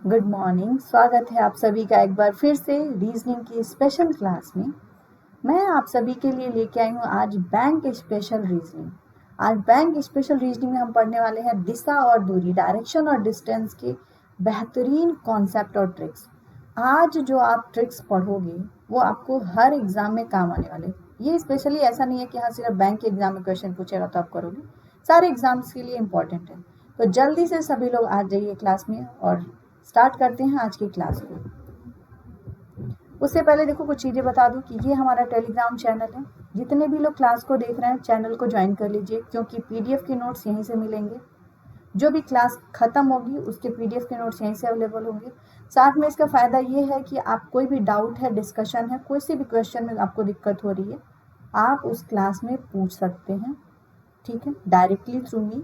Good morning. स्वागत है आप सभी का एक बार फिर से रीजनिंग की स्पेशल क्लास में। मैं आप सभी के लिए लेके आई हूँ आज बैंक स्पेशल रीजनिंग। आज बैंक स्पेशल रीजनिंग में हम पढ़ने वाले हैं दिशा और दूरी, डायरेक्शन और डिस्टेंस के बेहतरीन कॉन्सेप्ट और ट्रिक्स। आज जो आप ट्रिक्स पढ़ोगे वो आपको हर एग्जाम में काम आने वाले। ये स्पेशली ऐसा नहीं है कि हाँ सिर्फ बैंक के एग्जाम में क्वेश्चन पूछेगा तो आप करोगे, सारे एग्जाम्स के लिए इम्पोर्टेंट है। तो जल्दी से सभी लोग आ जाइए क्लास में और स्टार्ट करते हैं आज की क्लास को। उससे पहले देखो कुछ चीज़ें बता दूं कि ये हमारा टेलीग्राम चैनल है। जितने भी लोग क्लास को देख रहे हैं चैनल को ज्वाइन कर लीजिए, क्योंकि पीडीएफ के नोट्स यहीं से मिलेंगे। जो भी क्लास खत्म होगी उसके पीडीएफ के नोट्स यहीं से अवेलेबल होंगे। साथ में इसका फ़ायदा ये है कि आप कोई भी डाउट है, डिस्कशन है, कोई सी भी क्वेश्चन में आपको दिक्कत हो रही है, आप उस क्लास में पूछ सकते हैं, ठीक है, डायरेक्टली थ्रू मी।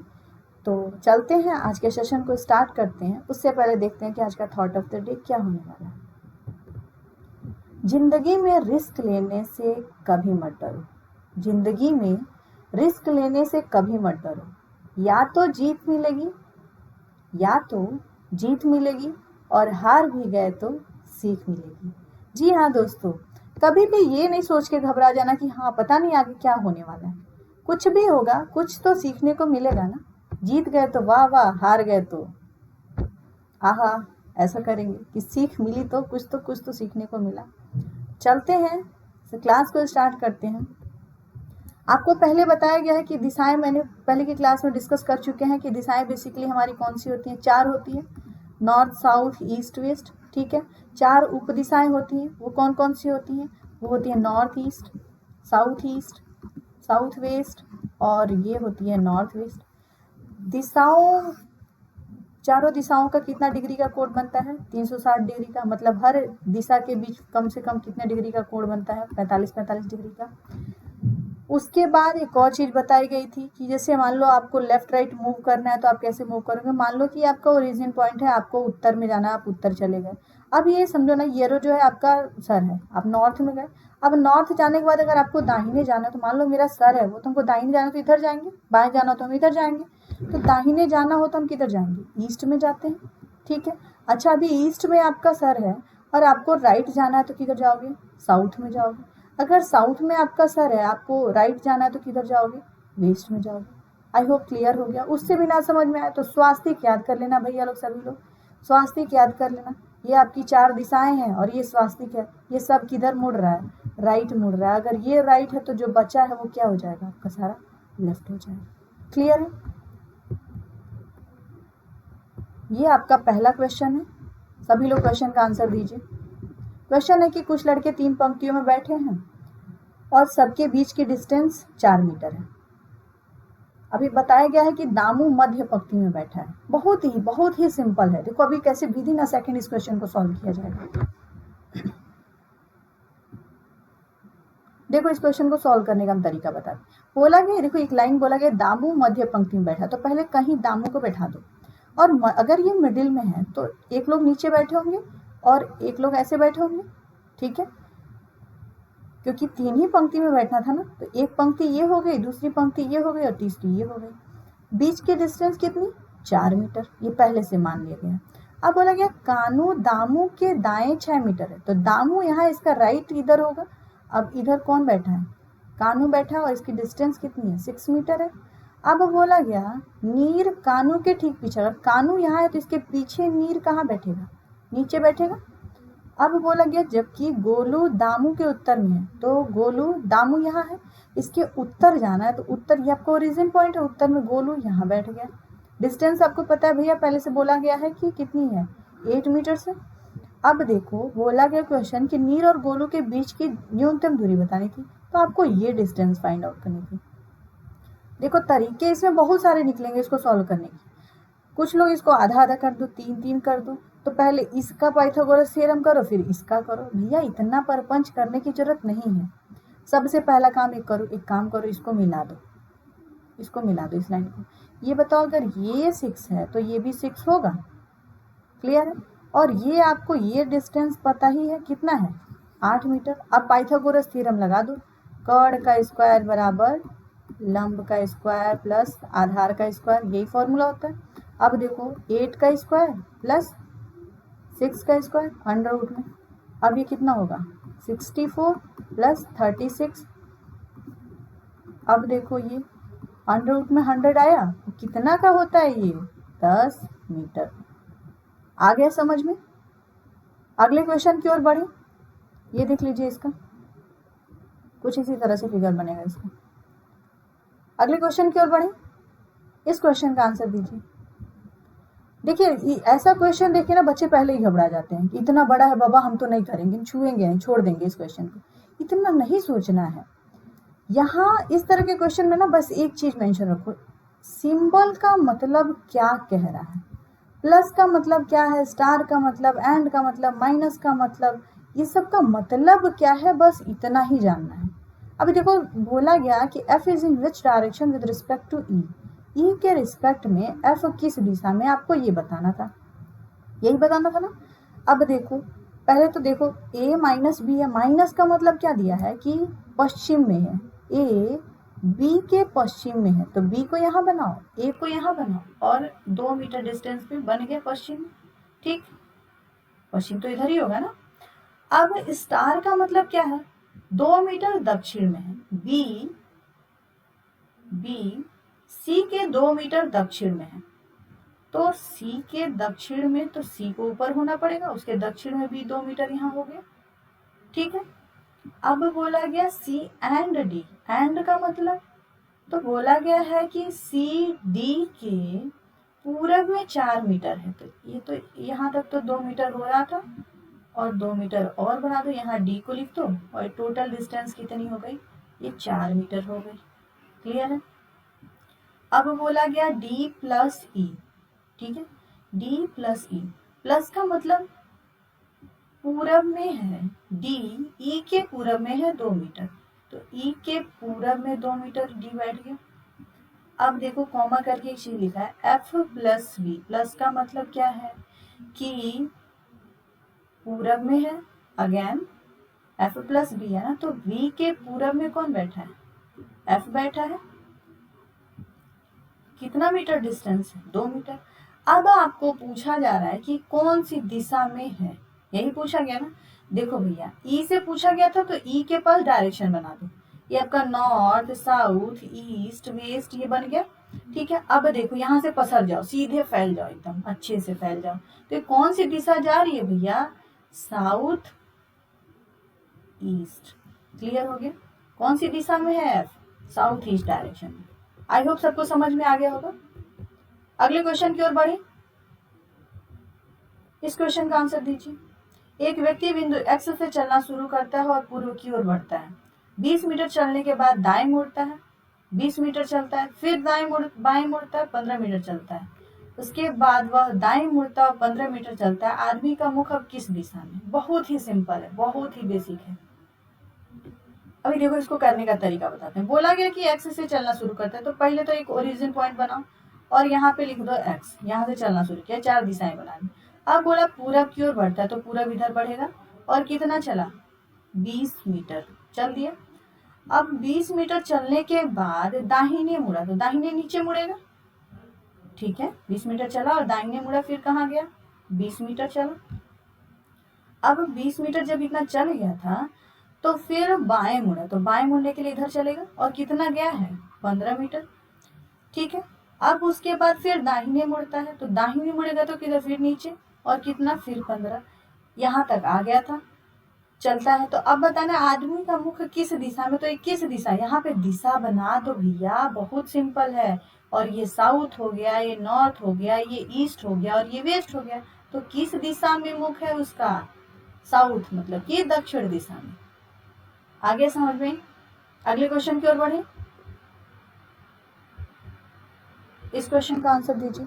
तो चलते हैं आज के सेशन को स्टार्ट करते हैं। उससे पहले देखते हैं कि आज का थॉट ऑफ द डे क्या होने वाला है। जिंदगी में रिस्क लेने से कभी मत डरो। जिंदगी में रिस्क लेने से कभी मत डरो। या तो जीत मिलेगी और हार भी गए तो सीख मिलेगी। जी हाँ दोस्तों, कभी भी ये नहीं सोच के घबरा जाना कि हाँ पता नहीं आगे क्या होने वाला है। कुछ भी होगा, कुछ तो सीखने को मिलेगा ना। जीत गए तो वाह वाह, हार गए तो आहा, ऐसा करेंगे कि सीख मिली तो कुछ तो सीखने को मिला। चलते हैं क्लास को स्टार्ट करते हैं। आपको पहले बताया गया है कि दिशाएं मैंने पहले की क्लास में डिस्कस कर चुके हैं कि दिशाएं बेसिकली हमारी कौन सी होती हैं। 4 होती है, नॉर्थ, साउथ, ईस्ट, वेस्ट, ठीक है। 4 उप दिशाएं होती हैं। वो कौन कौन सी होती हैं? वो होती है नॉर्थ ईस्ट, साउथ वेस्ट और ये होती है नॉर्थ वेस्ट। दिशाओं, चारों दिशाओं का कितना डिग्री का कोण बनता है? 360 डिग्री का। मतलब हर दिशा के बीच कम से कम कितने डिग्री का कोण बनता है? 45 डिग्री का। उसके बाद एक और चीज बताई गई थी कि जैसे मान लो आपको लेफ्ट राइट मूव करना है तो आप कैसे मूव करोगे। मान लो कि आपका ओरिजिन पॉइंट है, आपको उत्तर में जाना है, आप उत्तर चले गए। अब ये समझो ना, येरो जो है आपका सर है, आप नॉर्थ में गए। अब नॉर्थ जाने के बाद अगर आपको दाहिने जाना है तो मान लो मेरा सर है वो, तो हमको दाहिने जाना तो इधर जाएंगे, बाएं जाना तो हम इधर जाएंगे। तो दाहिने जाना हो तो हम किधर जाएंगे? ईस्ट में जाते हैं, ठीक है। अच्छा, अभी ईस्ट में आपका सर है और आपको राइट जाना है तो किधर जाओगे? साउथ में जाओगे। अगर साउथ में आपका सर है, आपको राइट जाना है तो किधर जाओगे? वेस्ट में जाओगे। आई होप क्लियर हो गया। उससे भी ना समझ में आए तो स्वास्तिक याद कर लेना भैया लोग, सभी लोग स्वास्तिक याद कर लेना। ये आपकी 4 दिशाएं हैं और ये स्वास्तिक है। ये सब किधर मुड़ रहा है? राइट मुड़ रहा है। अगर ये राइट है तो जो बचा है वो क्या हो जाएगा? आपका सारा लेफ्ट हो जाएगा। क्लियर है? ये आपका पहला क्वेश्चन है। सभी लोग क्वेश्चन का आंसर दीजिए। क्वेश्चन है कि कुछ लड़के 3 पंक्तियों में बैठे हैं और सबके बीच की डिस्टेंस 4 मीटर है। अभी बताया गया है कि दामू मध्य पंक्ति में बैठा है। बहुत ही सिंपल है। देखो अभी कैसे विद इन अ सेकंड इस क्वेश्चन को सॉल्व किया जाएगा। देखो इस क्वेश्चन को सॉल्व करने का हम तरीका बता दें। बोला गया, देखो एक लाइन बोला गया दामू मध्य पंक्ति में बैठा, तो पहले कहीं दामू को बैठा दो। और अगर ये मिडिल में है तो एक लोग नीचे बैठे होंगे और एक लोग ऐसे बैठे होंगे, ठीक है, क्योंकि 3 ही पंक्ति में बैठना था ना। तो एक पंक्ति ये हो गई, दूसरी पंक्ति ये हो गई और तीसरी ये हो गई। बीच की डिस्टेंस कितनी? 4 मीटर। ये पहले से मान लिया गया। अब बोला गया कानू दामू के दाएं 6 मीटर है, तो दामू यहाँ इसका राइट इधर होगा। अब इधर कौन बैठा है? कानू बैठा है और इसकी डिस्टेंस कितनी है? 6 मीटर है। अब बोला गया नीर कानू के ठीक पीछे। अगर कानू यहाँ है तो इसके पीछे नीर कहाँ बैठेगा? नीचे बैठेगा। अब बोला गया जबकि गोलू दामू के उत्तर में है, तो गोलू दामू यहाँ है, इसके उत्तर जाना है, तो उत्तर ये आपको ओरिजिन पॉइंट है, उत्तर में गोलू यहाँ बैठ गया। डिस्टेंस आपको पता है भैया, पहले से बोला गया है कि कितनी है? 8 मीटर से। अब देखो बोला गया क्वेश्चन कि नीर और गोलू के बीच की न्यूनतम दूरी बतानी थी, तो आपको ये डिस्टेंस फाइंड आउट करनी थी। देखो तरीके इसमें बहुत सारे निकलेंगे इसको सॉल्व करने के। कुछ लोग इसको आधा आधा कर दो, 3 कर दो। तो पहले इसका पाइथागोरस थ्योरम करो, फिर इसका करो। भैया इतना परपंच करने की जरूरत नहीं है। सबसे पहला काम एक काम करो, इसको मिला दो इस लाइन को। ये बताओ अगर ये 6 है तो ये भी 6 होगा। क्लियर है? और ये आपको ये डिस्टेंस पता ही है कितना है? 8 मीटर। अब पाइथागोरस थ्योरम लगा दो। कर्ण का स्क्वायर बराबर लंब का स्क्वायर प्लस आधार का स्क्वायर, यही फॉर्मूला होता है। अब देखो 8 का स्क्वायर प्लस 6 का स्क्वायर अंडर रूट में, अब ये कितना होगा 64 प्लस 36। अब देखो ये अंडर रूट में 100 आया, कितना का होता है ये 10 मीटर। आ गया समझ में। अगले क्वेश्चन की ओर बढ़े, ये देख लीजिए, इसका कुछ इसी तरह से फिगर बनेगा इसका। अगले क्वेश्चन की ओर बढ़े, इस क्वेश्चन का आंसर दीजिए। देखिए ऐसा क्वेश्चन देखिए ना, बच्चे पहले ही घबरा जाते हैं कि इतना बड़ा है बाबा, हम तो नहीं करेंगे, छुएंगे नहीं, छोड़ देंगे इस क्वेश्चन को। इतना नहीं सोचना है। यहाँ इस तरह के क्वेश्चन में ना बस एक चीज मेंशन रखो, सिंबल का मतलब क्या कह रहा है, प्लस का मतलब क्या है, स्टार का मतलब, एंड का मतलब, माइनस का मतलब, ये सब का मतलब क्या है, बस इतना ही जानना है। अभी देखो बोला गया कि f is in which direction with respect to E के रिस्पेक्ट में f किस दिशा में, आपको ये बताना था, यही बताना था ना। अब देखो पहले तो देखो a माइनस बी है, माइनस का मतलब क्या दिया है कि पश्चिम में है, a b के पश्चिम में है, तो b को यहाँ बनाओ, a को यहाँ बनाओ, और 2 मीटर डिस्टेंस पे बन गया पश्चिम। ठीक, पश्चिम तो इधर ही होगा ना। अब स्टार का मतलब क्या है, 2 मीटर दक्षिण में है, बी सी के 2 मीटर दक्षिण में है, तो सी के दक्षिण में तो सी को ऊपर होना पड़ेगा, उसके दक्षिण में भी 2 मीटर यहाँ हो गया। ठीक है, अब बोला गया सी एंड डी, एंड का मतलब तो बोला गया है कि सी डी के पूरब में 4 मीटर है, तो ये तो यहाँ तक तो 2 मीटर हो रहा था, और 2 मीटर और बढ़ा दो, यहाँ डी को लिख दो, और टोटल डिस्टेंस कितनी हो गई, ये 4 मीटर हो गई। क्लियर है। अब बोला गया डी प्लस ई, ठीक है, डी प्लस ई, प्लस का मतलब पूरब में है, डी ई के पूरब में है 2 मीटर, तो ई के पूरब में 2 मीटर, डी बैठ गया। अब देखो कॉमा करके एक चीज लिखा है, एफ प्लस बी, प्लस का मतलब क्या है कि पूरब में है, अगेन एफ प्लस बी है ना, तो बी के पूरब में कौन बैठा है, एफ बैठा है, कितना मीटर डिस्टेंस है 2 मीटर। अब आपको पूछा जा रहा है कि कौन सी दिशा में है, यही पूछा गया ना। देखो भैया ई से पूछा गया था, तो ई के पास डायरेक्शन बना दो, ये आपका नॉर्थ साउथ ईस्ट वेस्ट ये बन गया। ठीक है, अब देखो यहाँ से पसर जाओ, सीधे फैल जाओ, एकदम अच्छे से फैल जाओ, तो कौन सी दिशा जा रही है भैया, साउथ ईस्ट। क्लियर हो गया, कौन सी दिशा में है एफ, साउथ ईस्ट डायरेक्शन में। आई होप सबको समझ में आ गया होगा। अगले क्वेश्चन की ओर बढ़े, इस क्वेश्चन का आंसर दीजिए। एक व्यक्ति बिंदु एक्स से चलना शुरू करता है और पूर्व की ओर बढ़ता है, 20 मीटर चलने के बाद दाएं मुड़ता है, 20 मीटर चलता है, फिर बाएं मुड़ता है, 15 मीटर चलता है, उसके बाद वह दाएं मुड़ता है और 15 मीटर चलता है। आदमी का मुख अब किस दिशा में, बहुत ही सिंपल है, बहुत ही बेसिक है। अभी देखो इसको करने का तरीका बताते हैं। बोला गया कि एक्स से चलना शुरू करता है, तो पहले तो एक ओरिजिन पॉइंट बनाओ और यहाँ पे लिख दो एक्स, यहाँ से चलना शुरू किया, 4 दिशाएं बना दी। अब बोला पूरब की ओर बढ़ता है, तो पूरब इधर बढ़ेगा, और कितना चला 20 मीटर चल दिया। अब 20 मीटर चलने के बाद दाहिने मुड़ा, तो दाहिने नीचे मुड़ेगा। ठीक है, 20 मीटर चला और दाहिने मुड़ा, फिर कहाँ गया 20 मीटर चला। अब 20 मीटर जब इतना चल गया था, तो फिर बाएं मुड़ा, तो बाएं मुड़ने के लिए इधर चलेगा, और कितना गया है 15 मीटर। ठीक है, अब उसके बाद फिर दाहिने मुड़ता है, तो दाहिने मुड़ेगा तो किधर, फिर नीचे, और कितना फिर 15, यहाँ तक आ गया था, चलता है। तो अब बताना आदमी का मुख किस दिशा में, तो ये किस दिशा, यहाँ पे दिशा बना दो भैया, बहुत सिंपल है। और ये साउथ हो गया, ये नॉर्थ हो गया, ये ईस्ट हो गया, और ये वेस्ट हो गया, तो किस दिशा में मुख है उसका, साउथ, मतलब कि दक्षिण दिशा में। आगे समझ में। अगले क्वेश्चन की ओर बढ़े, इस क्वेश्चन का आंसर दीजिए।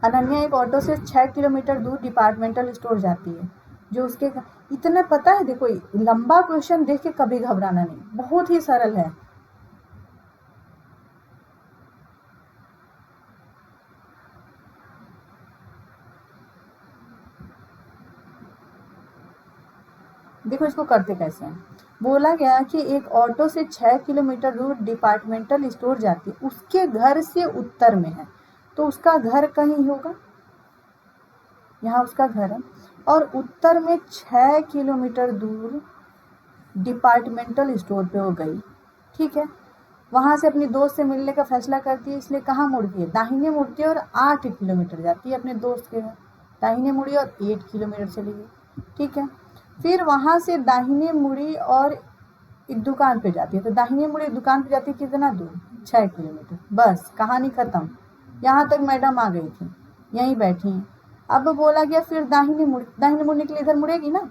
अनन्या एक ऑटो से 6 किलोमीटर दूर डिपार्टमेंटल स्टोर जाती है, जो उसके, इतना पता है, देखो लंबा क्वेश्चन देख के कभी घबराना नहीं, बहुत ही सरल है। देखो इसको करते कैसे हैं। बोला गया कि एक ऑटो से 6 किलोमीटर दूर डिपार्टमेंटल स्टोर जाती है, उसके घर से उत्तर में है, तो उसका घर कहीं होगा, यहाँ उसका घर है, और उत्तर में 6 किलोमीटर दूर डिपार्टमेंटल स्टोर पे वो गई। ठीक है, वहाँ से अपनी दोस्त से मिलने का फैसला करती है, इसलिए कहाँ मुड़ती है, दाहिने मुड़ती है और 8 किलोमीटर जाती है अपने दोस्त के घर। दाहिने मुड़ी और 8 किलोमीटर चली गई। ठीक है, फिर वहाँ से दाहिने मुड़ी और एक दुकान पे जाती है, तो दाहिने मुड़ी दुकान पे जाती है कितना दूर, 6 किलोमीटर। बस कहानी खत्म, यहाँ तक मैडम आ गई थी, यहीं बैठी हैं। अब बोला गया फिर दाहिने मुड़ने के लिए इधर मुड़ेगी ना।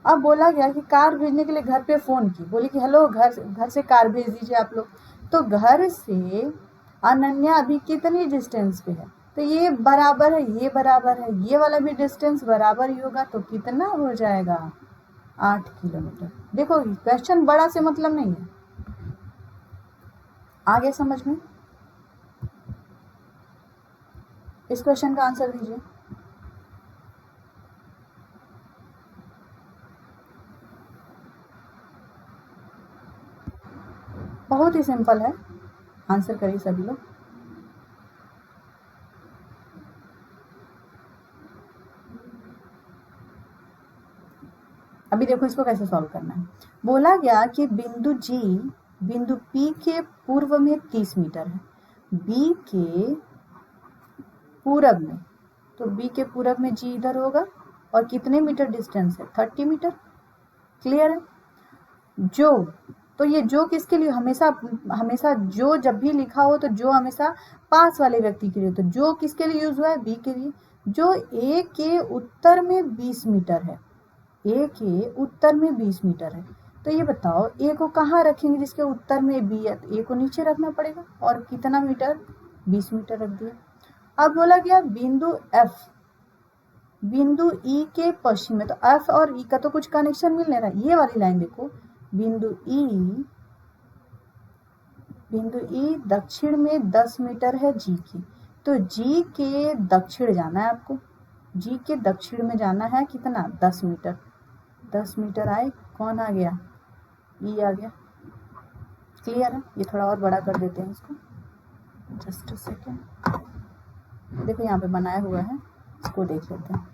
अब बोला गया कि कार भेजने के लिए घर पे फ़ोन की, बोली कि हेलो घर से कार भेज दीजिए आप लोग। तो घर से अनन्या अभी कितनी डिस्टेंस पे है, तो ये बराबर है, ये बराबर है, ये वाला भी डिस्टेंस बराबर ही होगा, तो कितना हो जाएगा, 8 किलोमीटर। देखो क्वेश्चन बड़ा से मतलब नहीं है, आगे समझ में। इस क्वेश्चन का आंसर दीजिए। बहुत ही सिंपल है, आंसर करिए सभी लोग। अभी देखो इसको कैसे सॉल्व करना है। बोला गया कि बिंदु जी बिंदु P के पूर्व में 30 मीटर है, B के पूरब में, तो B के पूरब में G इधर होगा, और कितने मीटर डिस्टेंस है, 30 मीटर। क्लियर है। जो, तो ये जो किसके लिए, हमेशा हमेशा जो जब भी लिखा हो तो जो हमेशा पास वाले व्यक्ति के लिए, तो जो किसके लिए यूज हुआ है, बी के लिए। जो ए के उत्तर में 20 मीटर है, ए के उत्तर में 20 मीटर है, तो ये बताओ ए को कहाँ रखेंगे जिसके उत्तर में बी है, तो ए को नीचे रखना पड़ेगा, और कितना मीटर, 20 मीटर रख दिया। अब बोला गया बिंदु एफ बिंदु ई के पश्चिम में, तो एफ और ई का तो कुछ कनेक्शन मिल नहीं रहा। ये वाली लाइन देखो, बिंदु ई दक्षिण में 10 मीटर है जी की, तो जी के दक्षिण जाना है आपको, जी के दक्षिण में जाना है कितना, 10 मीटर। 10 मीटर आए, कौन आ गया, ई आ गया। क्लियर है। ये थोड़ा और बड़ा कर देते हैं इसको, जस्ट अ सेकेंड। देखो यहाँ पे बनाया हुआ है, इसको देख लेते हैं।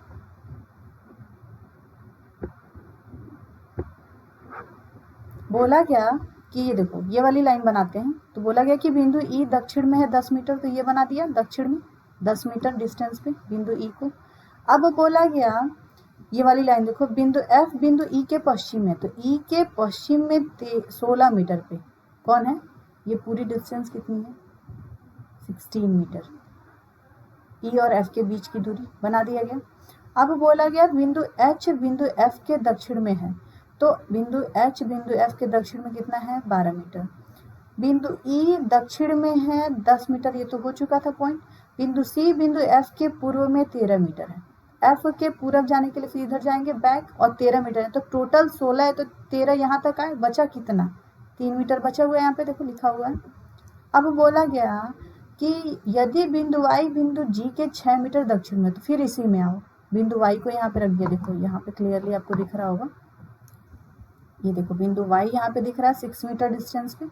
बोला गया कि ये देखो ये वाली लाइन बनाते हैं, तो बोला गया कि बिंदु ई दक्षिण में है 10 मीटर, तो ये बना दिया दक्षिण में 10 मीटर डिस्टेंस पे बिंदु ई को। अब बोला गया ये वाली लाइन देखो, बिंदु एफ बिंदु ई के पश्चिम में, तो ई के पश्चिम में 16 मीटर पे कौन है, ये पूरी डिस्टेंस कितनी है, 16 मीटर। ई और एफ के बीच की दूरी बना दिया गया। अब बोला गया बिंदु एच बिंदु एफ के दक्षिण में है, तो बिंदु एच बिंदु एफ के दक्षिण में कितना है, 12 मीटर। बिंदु ई दक्षिण में है 10 मीटर, ये तो हो चुका था पॉइंट। बिंदु सी बिंदु एफ के पूर्व में 13 मीटर है, एफ के पूर्व जाने के लिए फिर इधर जाएंगे बैक, और 13 मीटर है, तो टोटल 16 है, तो 13 यहाँ तक आए, बचा कितना, 3 मीटर बचा हुआ है, यहाँ पे देखो लिखा हुआ है। अब बोला गया कि यदि बिंदु वाई बिंदु जी के 6 मीटर दक्षिण में, तो फिर इसी में आओ, बिंदु वाई को यहाँ पे रख दिया, देखो यहाँ पे क्लियरली आपको दिख रहा होगा, ये देखो बिंदु वाई यहाँ पे दिख रहा है 6 मीटर डिस्टेंस पे।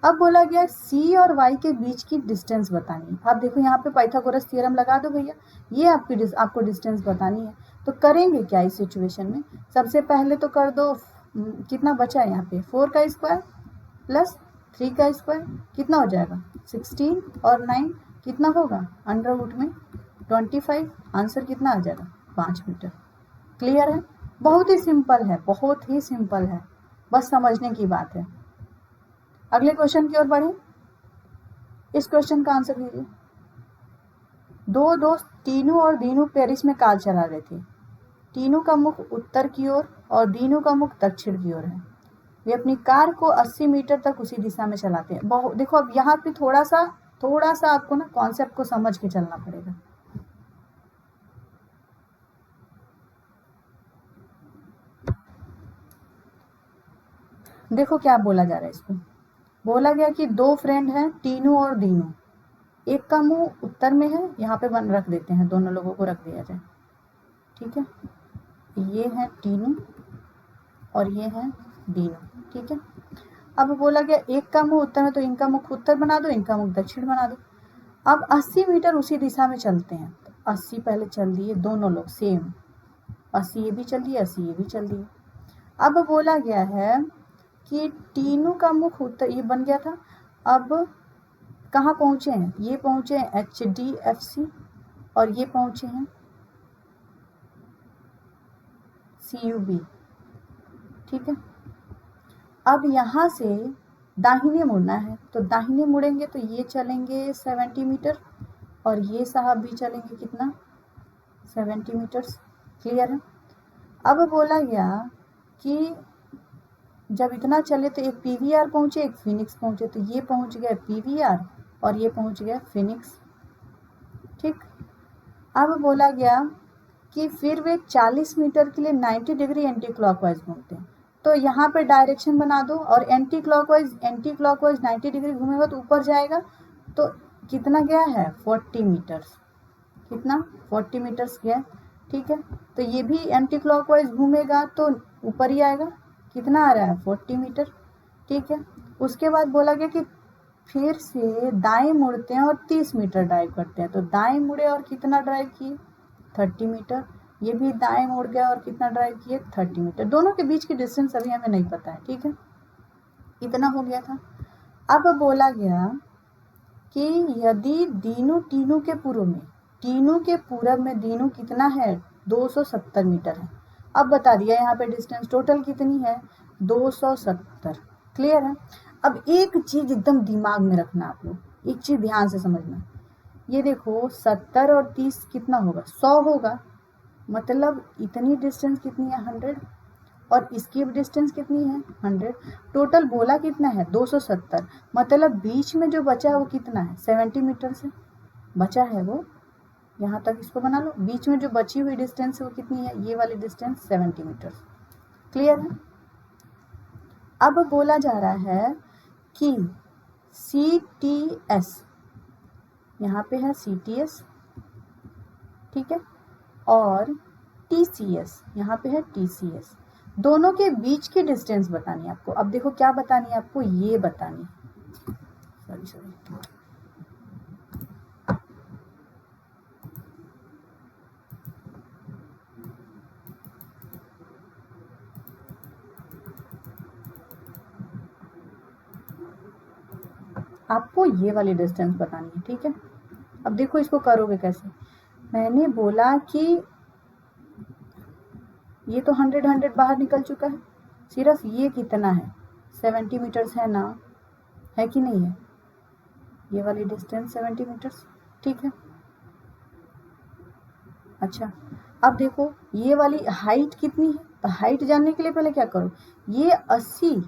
अब बोला गया सी और वाई के बीच की डिस्टेंस बतानी है। आप देखो यहाँ पे पाइथागोरस थ्योरम लगा दो भैया, ये आपको डिस्टेंस बतानी है। तो करेंगे क्या इस सिचुएशन में, सबसे पहले तो कर दो, कितना बचा है यहाँ पे, 4 का स्क्वायर प्लस 3 का स्क्वायर, कितना हो जाएगा 16, और 9 कितना होगा, अंडर रूट में 25, आंसर कितना आ जाएगा, 5 मीटर। क्लियर है। बहुत ही सिंपल है, बहुत ही सिंपल है, बस समझने की बात है। अगले क्वेश्चन की ओर बढ़े। इस क्वेश्चन का आंसर दीजिए। दो दोस्त टीनू और दीनू पेरिस में कार चला रहे थे। टीनू का मुख उत्तर की ओर और दीनू का मुख दक्षिण की ओर है। वे अपनी कार को 80 मीटर तक उसी दिशा में चलाते हैं। देखो अब यहाँ पे थोड़ा सा आपको ना कॉन्सेप्ट को समझ के चलना पड़ेगा। देखो क्या बोला जा रहा है इसको। बोला गया कि दो फ्रेंड हैं, टीनू और दीनू। एक का मुंह उत्तर में है, यहाँ पे वन रख देते हैं, दोनों लोगों को रख दिया जाए, ठीक है। ये है टीनू और ये है दीनू, ठीक है। अब बोला गया एक का मुंह उत्तर में, तो इनका मुख उत्तर बना दो, इनका मुख दक्षिण बना दो। अब 80 मीटर उसी दिशा में चलते हैं, तो 80 पहले चल दिए दोनों लोग सेम, 80 ये भी चल दिए, 80 ये भी चल दिए। अब बोला गया है कि तीनों का मुख उत्तर ये बन गया था। अब कहाँ पहुंचे हैं, ये पहुंचे हैं HDFC और ये पहुंचे हैं CUB, ठीक है। अब यहाँ से दाहिने मुड़ना है, तो दाहिने मुड़ेंगे तो ये चलेंगे 70 मीटर और ये साहब भी चलेंगे कितना, 70 मीटर्स। क्लियर है। अब बोला गया कि जब इतना चले तो एक PVR पहुंचे, एक फिनिक्स पहुंचे, तो ये पहुंच गया PVR और ये पहुंच गया फिनिक्स, ठीक। अब बोला गया कि फिर वे 40 मीटर के लिए 90 डिग्री एंटी क्लॉकवाइज घूमते हैं, तो यहाँ पे डायरेक्शन बना दो और एंटी क्लॉकवाइज 90 डिग्री घूमेगा तो ऊपर जाएगा, तो कितना गया है 40 मीटर्स, कितना 40 मीटर्स गया, ठीक है। तो ये भी एंटी क्लॉकवाइज घूमेगा तो ऊपर ही आएगा, कितना आ रहा है 40 मीटर, ठीक है। उसके बाद बोला गया कि फिर से दाएं मुड़ते हैं और 30 मीटर ड्राइव करते हैं, तो दाएं मुड़े और कितना ड्राइव किए 30 मीटर, ये भी दाएं मुड़ गया और कितना ड्राइव किए 30 मीटर। दोनों के बीच की डिस्टेंस अभी हमें नहीं पता है, ठीक है। इतना हो गया था। अब बोला गया कि यदि तीनों के पूर्व में दीनू कितना है 270 मीटर है। अब बता दिया यहाँ पे डिस्टेंस टोटल कितनी है 270। क्लियर है। अब एक चीज एकदम दिमाग में रखना, आप लोग एक चीज ध्यान से समझना, ये देखो 70 और 30 कितना होगा 100 होगा, मतलब इतनी डिस्टेंस कितनी है 100 और इसकी डिस्टेंस कितनी है 100, टोटल बोला कितना है 270, मतलब बीच में जो बचा है वो कितना है 70 मीटर से बचा है वो, यहाँ तक इसको बना लो, बीच में जो बची हुई डिस्टेंस है वो कितनी है, ये वाली डिस्टेंस 70 मीटर। क्लियर है। अब बोला जा रहा है कि CTS, यहाँ पे है CTS, ठीक है, और TCS, यहाँ पे है TCS, दोनों के बीच की डिस्टेंस बतानी है आपको। अब देखो क्या बतानी है आपको, ये बतानी है, सॉरी आपको ये वाली डिस्टेंस बतानी है, ठीक है। अब देखो इसको करोगे कैसे, मैंने बोला कि ये तो 100 बाहर निकल चुका है, सिर्फ ये कितना है 70 मीटर्स है ना, है कि नहीं है, ये वाली डिस्टेंस 70 मीटर्स, ठीक है। अच्छा अब देखो ये वाली हाइट कितनी है, तो हाइट जानने के लिए पहले क्या करो, ये 80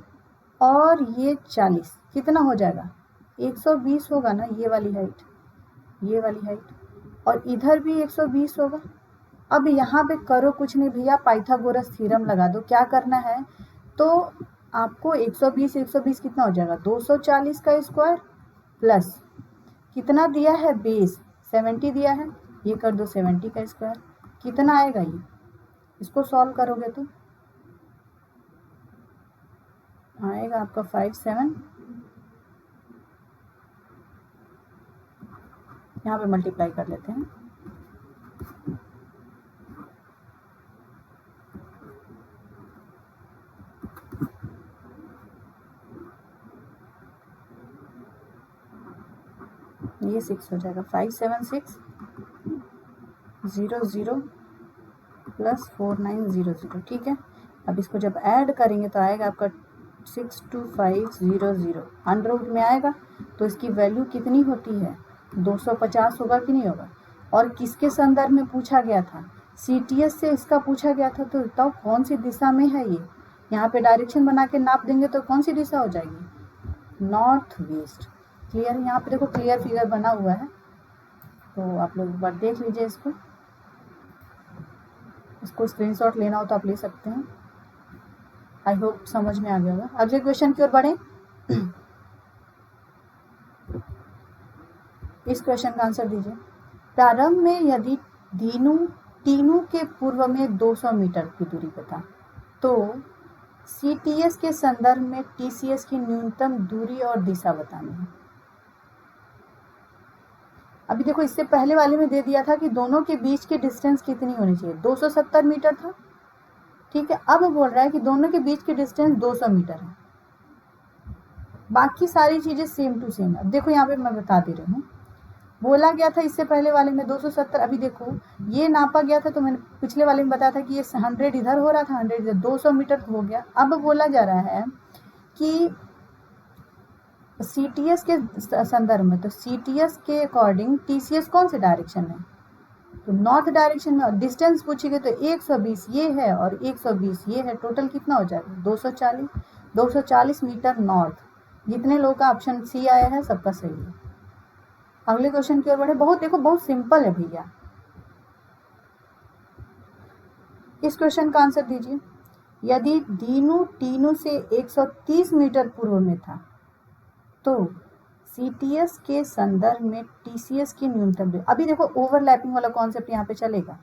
और ये 40 कितना हो जाएगा 120 होगा ना, ये वाली हाइट और इधर भी 120 होगा। अब यहाँ पे करो कुछ नहीं भैया, पाइथागोरस थ्योरम लगा दो। क्या करना है, तो आपको 120 कितना हो जाएगा 240 का स्क्वायर प्लस कितना दिया है बेस 70 दिया है, ये कर दो 70 का स्क्वायर, कितना आएगा ये, इसको सॉल्व करोगे तो आएगा आपका 57, यहाँ पे मल्टीप्लाई कर लेते हैं, ये 6 हो जाएगा 57600 प्लस 4900, ठीक है। अब इसको जब ऐड करेंगे तो आएगा आपका 62500, अंडर रूट में आएगा तो इसकी वैल्यू कितनी होती है 250 होगा कि नहीं होगा। और किसके संदर्भ में पूछा गया था, CTS से इसका पूछा गया था, तो बताओ कौन सी दिशा में है ये, यहाँ पे डायरेक्शन बना के नाप देंगे तो कौन सी दिशा हो जाएगी नॉर्थ वेस्ट। क्लियर है, यहाँ पे देखो क्लियर फिगर बना हुआ है, तो आप लोग एक बार देख लीजिए इसको स्क्रीनशॉट लेना हो तो आप ले सकते हैं। आई होप समझ में आ गया होगा। अगले क्वेश्चन की ओर बढ़े। इस क्वेश्चन का आंसर दीजिए। प्रारंभ में यदि तीनों के पूर्व में 200 मीटर की दूरी पे था, तो CTS के संदर्भ में TCS की न्यूनतम दूरी और दिशा बतानी है। अभी देखो इससे पहले वाले में दे दिया था कि दोनों के बीच की डिस्टेंस कितनी होनी चाहिए, 270 मीटर था, ठीक है। अब बोल रहा है कि दोनों के बीच की डिस्टेंस 200 मीटर है, बाकी सारी चीजें सेम टू सेम। अब देखो यहाँ पे मैं बता दे रही हूँ, बोला गया था इससे पहले वाले में 270, अभी देखो ये नापा गया था, तो मैंने पिछले वाले में बताया था कि ये 100 इधर हो रहा था, 100 इधर, 200 मीटर हो गया। अब बोला जा रहा है कि CTS के संदर्भ में, तो CTS के अकॉर्डिंग TCS कौन से डायरेक्शन में, तो नॉर्थ डायरेक्शन में। और डिस्टेंस पूछेगी तो 120 ये है और 120 ये है, टोटल कितना हो जाएगा 240 मीटर नॉर्थ। जितने लोगों का ऑप्शन सी आया है सबका सही है। अगले क्वेश्चन की ओर बढ़े। बहुत देखो बहुत सिंपल है भैया, इस क्वेश्चन का आंसर दीजिए। यदि दीनू टीनू से 130 मीटर पूर्व में था तो CTS के संदर्भ में TCS की न्यूनतम दूरी। अभी देखो ओवरलैपिंग वाला कॉन्सेप्ट यहाँ पे चलेगा,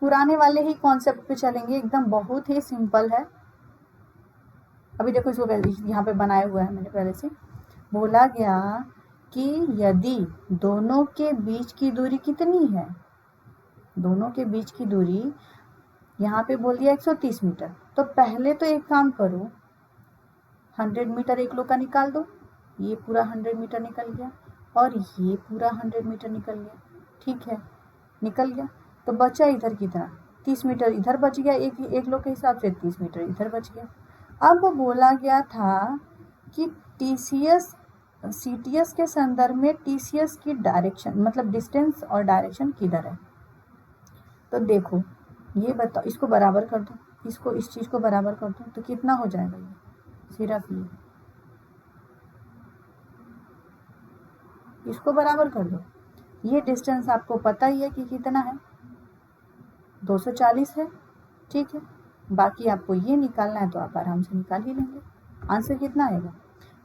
पुराने वाले ही कॉन्सेप्ट पे चलेंगे, एकदम बहुत ही सिंपल है। अभी देखो इसको यहाँ पे बनाया हुआ है मैंने पहले से। बोला गया कि यदि दोनों के बीच की दूरी कितनी है, दोनों के बीच की दूरी यहाँ पे बोल दिया 130 मीटर, तो पहले तो एक काम करो, 100 मीटर एक लोग का निकाल दो, ये पूरा 100 मीटर निकल गया और ये पूरा 100 मीटर निकल गया, ठीक है, निकल गया। तो बचा इधर कितना, 30 मीटर इधर बच गया, एक लोग के हिसाब से 30 मीटर इधर बच गया। अब बोला गया था कि CTS के संदर्भ में TCS की डायरेक्शन, मतलब डिस्टेंस और डायरेक्शन किधर है। तो देखो ये बताओ, इसको बराबर कर दो, इसको इस चीज को बराबर कर दो, तो कितना हो जाएगा ये, सिर्फ ये, इसको बराबर कर दो। ये डिस्टेंस आपको पता ही है कि कितना है, 240 है, ठीक है। बाकी आपको ये निकालना है तो आप आराम से निकाल ही लेंगे। आंसर कितना आएगा,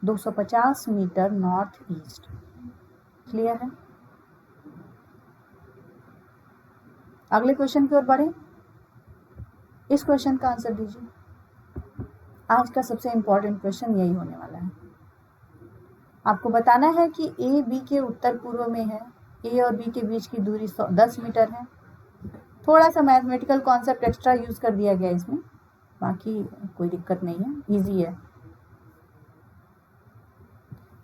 250 मीटर नॉर्थ ईस्ट। क्लियर है। अगले क्वेश्चन की ओर बढ़े। इस क्वेश्चन का आंसर दीजिए। आज का सबसे इंपॉर्टेंट क्वेश्चन यही होने वाला है। आपको बताना है कि A B के उत्तर पूर्व में है, A और B के बीच की दूरी 10 मीटर है। थोड़ा सा मैथमेटिकल कॉन्सेप्ट एक्स्ट्रा यूज कर दिया गया इसमें, बाकी कोई दिक्कत नहीं है, इजी है।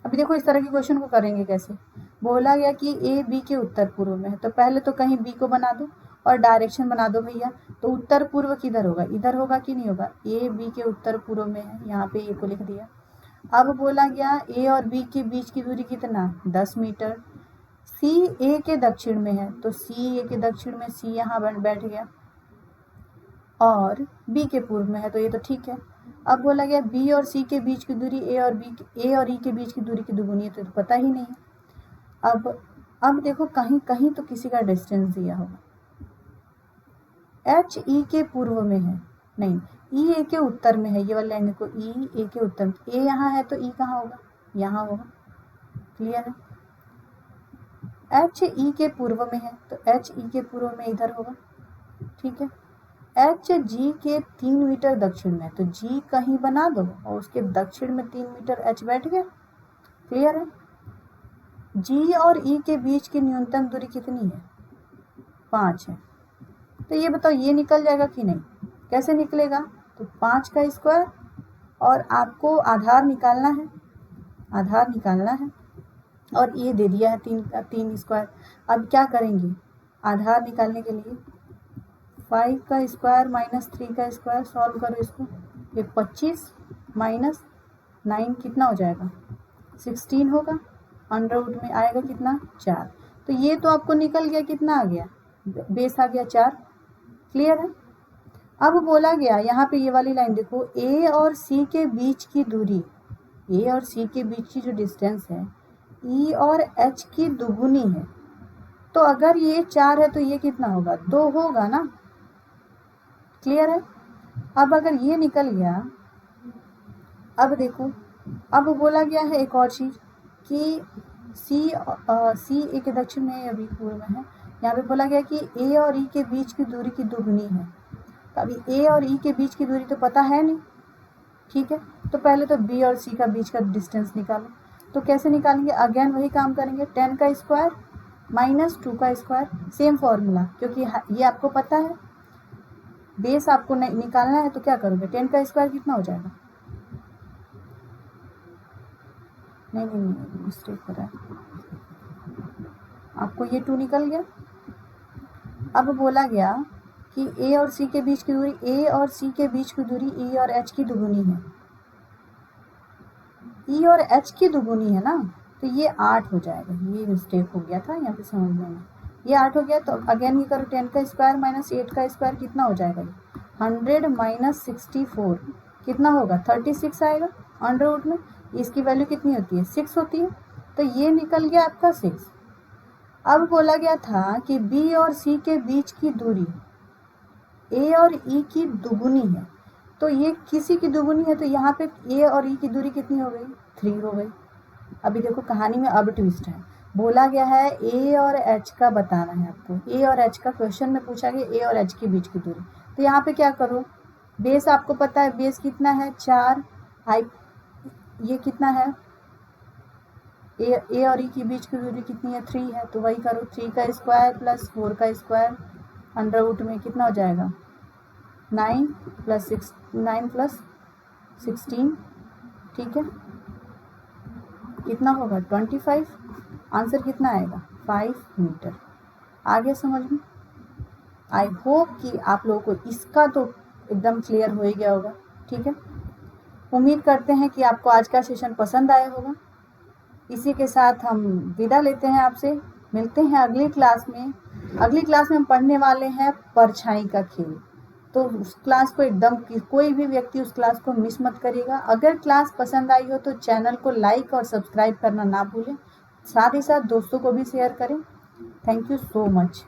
अभी देखो इस तरह के क्वेश्चन को करेंगे कैसे। बोला गया कि A B के उत्तर पूर्व में है, तो पहले तो कहीं B को बना दो और डायरेक्शन बना दो भैया। तो उत्तर पूर्व किधर होगा, इधर होगा कि नहीं होगा, A B के उत्तर पूर्व में है, यहाँ पे A को लिख दिया। अब बोला गया A और B के बीच की दूरी कितना, 10 मीटर। C A के दक्षिण में है, तो C A के दक्षिण में C यहाँ बैठ गया, और B के पूर्व में है, तो ये तो ठीक है। अब बोला गया B और C के बीच की दूरी A और E के बीच की दूरी की दुगुनी है, तो पता ही नहीं है। अब देखो कहीं कहीं तो किसी का डिस्टेंस दिया होगा, H E के पूर्व में है, नहीं E A के उत्तर में है, ये वाला लाइन को E A के उत्तर में, A यहाँ है तो E कहाँ होगा, यहाँ होगा। क्लियर है। H E के पूर्व में है, तो H E के पूर्व में इधर होगा, ठीक है। H G के 3 मीटर दक्षिण में, तो G कहीं बना दो और उसके दक्षिण में 3 मीटर H बैठ गया। क्लियर है। G और E के बीच की न्यूनतम दूरी कितनी है, 5 है। तो ये बताओ ये निकल जाएगा कि नहीं, कैसे निकलेगा, तो 5 का स्क्वायर, और आपको आधार निकालना है, आधार निकालना है, और ये दे दिया है 3 स्क्वायर। अब क्या करेंगे, आधार निकालने के लिए 5 का स्क्वायर माइनस 3 का स्क्वायर, सॉल्व करो इसको। ये 25 माइनस 9 कितना हो जाएगा, 16 होगा। अंडर रूट में आएगा कितना, 4। तो ये तो आपको निकल गया, कितना आ गया, बेस आ गया 4। क्लियर है। अब बोला गया यहाँ पे ये वाली लाइन देखो, A और C के बीच की दूरी, A और C के बीच की जो डिस्टेंस है E और H की दुगुनी है। तो अगर ये 4 है तो ये कितना होगा, 2 होगा ना। क्लियर है। अब अगर ये निकल गया, अब देखो, अब बोला गया है एक और चीज कि C A के दक्षिण में अभी पूर्व में है, यहाँ पे बोला गया कि A और E के बीच की दूरी की दुगुनी है। तो अभी A और E के बीच की दूरी तो पता है नहीं, ठीक है। तो पहले तो B और C का बीच का डिस्टेंस निकालो। तो कैसे निकालेंगे, अगेन वही काम करेंगे, 10 का स्क्वायर माइनस 2 का स्क्वायर, सेम फॉर्मूला, क्योंकि ये आपको पता है बेस आपको निकालना है, तो क्या करोगे, 10 का स्क्वायर कितना हो जाएगा, नहीं मिस्टेक हो रहा है, आपको ये 2 निकल गया। अब बोला गया कि ए और सी के बीच की दूरी, ए और सी के बीच की दूरी ई और एच की दुगुनी है, ई और एच की दुगुनी है ना, तो ये 8 हो जाएगा, ये मिस्टेक हो गया था यहाँ पे समझने में, ये 8 हो गया। तो अगेन ये करो, 10 का स्क्वायर माइनस 8 का स्क्वायर कितना हो जाएगा, ये 100 माइनस 64 कितना होगा, 36 आएगा अंडर रूट में, इसकी वैल्यू कितनी होती है, 6 होती है, तो ये निकल गया आपका 6। अब बोला गया था कि बी और सी के बीच की दूरी ए और ई की दुगुनी है, तो ये किसी की दुगुनी है, तो यहाँ पे ए और ई की दूरी कितनी हो गई, 3 हो गई। अभी देखो कहानी में अब ट्विस्ट है, बोला गया है ए और एच का बताना है आपको, ए और एच का क्वेश्चन में पूछा गया ए और एच के बीच की दूरी, तो यहाँ पे क्या करो, बेस आपको पता है, बेस कितना है 4, हाइट ये कितना है, ए और ई के बीच की दूरी कितनी है, 3 है, तो वही करो, 3 का स्क्वायर प्लस 4 का स्क्वायर अंडर रूट में कितना हो जाएगा, 9 प्लस 16, ठीक है, कितना होगा 25, आंसर कितना आएगा 5 मीटर। आगे समझ में, आई होप कि आप लोगों को इसका तो एकदम क्लियर हो ही गया होगा, ठीक है। उम्मीद करते हैं कि आपको आज का सेशन पसंद आया होगा। इसी के साथ हम विदा लेते हैं आपसे, मिलते हैं अगली क्लास में। अगली क्लास में हम पढ़ने वाले हैं परछाई का खेल, तो उस क्लास को एकदम कोई भी व्यक्ति उस क्लास को मिस मत करिएगा। अगर क्लास पसंद आई हो तो चैनल को लाइक और सब्सक्राइब करना ना भूलें, साथ ही साथ दोस्तों को भी शेयर करें। Thank you so much.